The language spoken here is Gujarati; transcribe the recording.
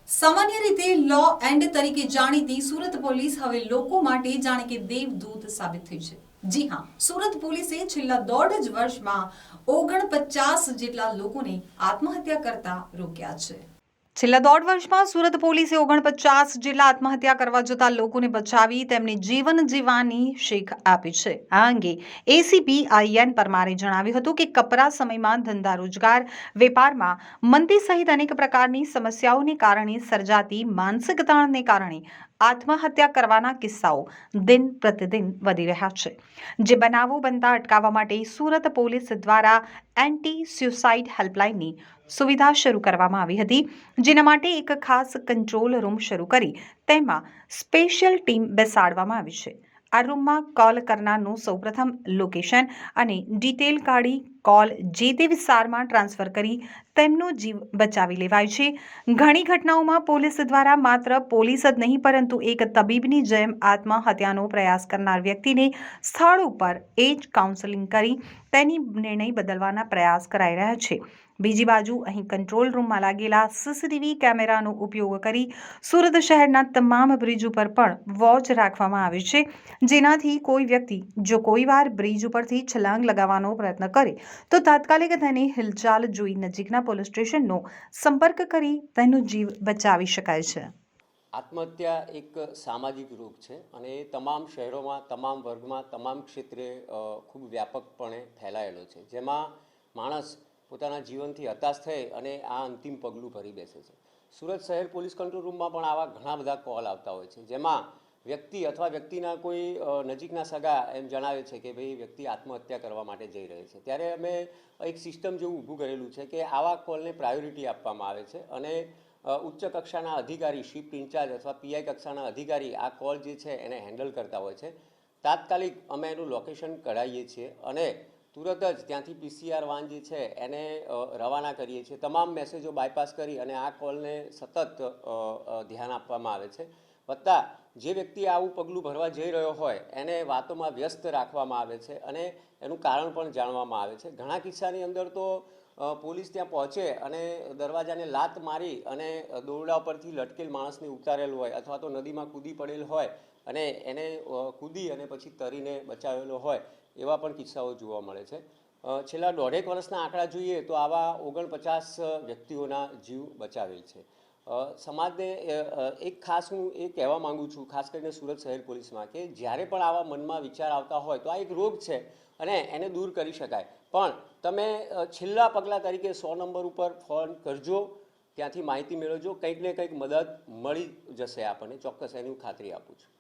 સામાન્ય રીતે લો એન્ડ તરીકે જાણીતી સુરત પોલીસ હવે લોકો માટે જાણે કે દેવદૂત સાબિત થઈ છે। જી હા, સુરત પોલીસે છેલ્લા 1.5 વર્ષમાં 49 જેટલા લોકોને આત્મહત્યા કરતા રોક્યા છે। છેલ્લા 1.5 વર્ષમાં સુરત પોલીસે 49 જેટલા આત્મહત્યા કરવા જતા લોકોને બચાવી તેમને જીવન જીવવાની શીખ આપી છે। આ અંગે એસીપી આઈએન પરમારે જણાવ્યું હતું કે કપરા સમયમાં ધંધા રોજગાર, વેપારમાં મંદી સહિત અનેક પ્રકારની સમસ્યાઓને કારણે સર્જાતી માનસિક તાણને કારણે આત્મહત્યા કરવાના કિસ્સાઓ દિન પ્રતિદિન વધી રહ્યા છે। જે બનાવો બનતા અટકાવવા માટે સુરત પોલીસ દ્વારા એન્ટી સ્યુસાઇડ હેલ્પલાઇનની સુવિધા શરૂ કરવામાં આવી હતી, જેના માટે એક ખાસ કંટ્રોલ રૂમ શરૂ કરી તેમાં સ્પેશિયલ ટીમ બેસાડવામાં આવી છે। આ રૂમમાં કોલ કરનારનું સૌપ્રથમ લોકેશન અને ડિટેલ કાઢી કોલ જે તે વિસ્તારમાં ટ્રાન્સફર કરી તેમનો જીવ બચાવી લેવાય છે। ઘણી ઘટનાઓમાં પોલીસ દ્વારા માત્ર પોલીસ જ નહીં પરંતુ એક તબીબની જેમ આત્મહત્યાનો પ્રયાસ કરનાર વ્યક્તિને સ્થળ ઉપર એ જ કાઉન્સેલિંગ કરી તેની નિર્ણય બદલવાના પ્રયાસ કરાઈ રહ્યા છે। બીજી બાજુ અહીં કંટ્રોલ રૂમમાં લાગેલા સીસીટીવી કેમેરાનો ઉપયોગ કરી સુરત શહેરના તમામ બ્રિજ ઉપર પણ વોચ રાખવામાં આવે છે, જેનાથી કોઈ વ્યક્તિ જો કોઈવાર બ્રિજ ઉપરથી છલાંગ લગાવવાનો પ્રયત્ન કરે તો તાત્કાલિક તેની હિલચાલ જોઈ નજીકના પોલીસ સ્ટેશનનો સંપર્ક કરી તેનો જીવ બચાવી શકાય છે। આત્મહત્યા એક સામાજિક રોગ છે અને એ તમામ શહેરોમાં, તમામ વર્ગમાં, તમામ ક્ષેત્રે ખૂબ વ્યાપકપણે ફેલાયેલો છે, જેમાં માણસ પોતાના જીવનથી હતાશ થઈ અને આ અંતિમ પગલું ભરી બેસે છે। સુરત શહેર પોલીસ કંટ્રોલ રૂમમાં પણ આવા ઘણા બધા કોલ આવતા હોય છે, જેમાં વ્યક્તિ અથવા વ્યક્તિના કોઈ નજીકના સગા એમ જણાવે છે કે ભાઈ વ્યક્તિ આત્મહત્યા કરવા માટે જઈ રહી છે। ત્યારે અમે એક સિસ્ટમ જેવું ઊભું કરેલું છે કે આવા કોલને પ્રાયોરિટી આપવામાં આવે છે અને ઉચ્ચ કક્ષાના અધિકારી, શિફ્ટ ઇન્ચાર્જ અથવા પીઆઈ કક્ષાના અધિકારી આ કોલ જે છે એને હેન્ડલ કરતા હોય છે। તાત્કાલિક અમે એનું લોકેશન કઢાવીએ છીએ અને તુરત જ ત્યાંથી પીસીઆર વાન જે છે એને રવાના કરીએ છીએ। તમામ મેસેજો બાયપાસ કરી અને આ કોલને સતત ધ્યાન આપવામાં આવે છે। વત્તા જે વ્યક્તિ આવું પગલું ભરવા જઈ રહ્યો હોય એને વાતોમાં વ્યસ્ત રાખવામાં આવે છે અને એનું કારણ પણ જાણવામાં આવે છે। ઘણા કિસ્સાની અંદર તો પોલીસ ત્યાં પહોંચે અને દરવાજાને લાત મારી અને દોરડા પરથી લટકેલ માણસને ઉતારેલ હોય અથવા તો નદીમાં કૂદી પડેલ હોય અને એને કૂદી અને પછી તરીને બચાવેલો હોય એવા પણ કિસ્સાઓ જોવા મળે છે। છેલ્લા 1.5 વર્ષના આંકડા જોઈએ તો આવા 49 વ્યક્તિઓના જીવ બચાવેલ છે। સમાજને એક ખાસ હું એ કહેવા માગું છું, ખાસ કરીને સુરત શહેર પોલીસમાં, કે જ્યારે પણ આવા મનમાં વિચાર આવતા હોય તો આ એક રોગ છે અને એને દૂર કરી શકાય, પણ તમે છેલ્લા પગલાં તરીકે 100 નંબર ઉપર ફોન કરજો, ત્યાંથી માહિતી મેળવજો, કંઈક ને કંઈક મદદ મળી જશે આપણને, ચોક્કસ એની હું ખાતરી આપું છું।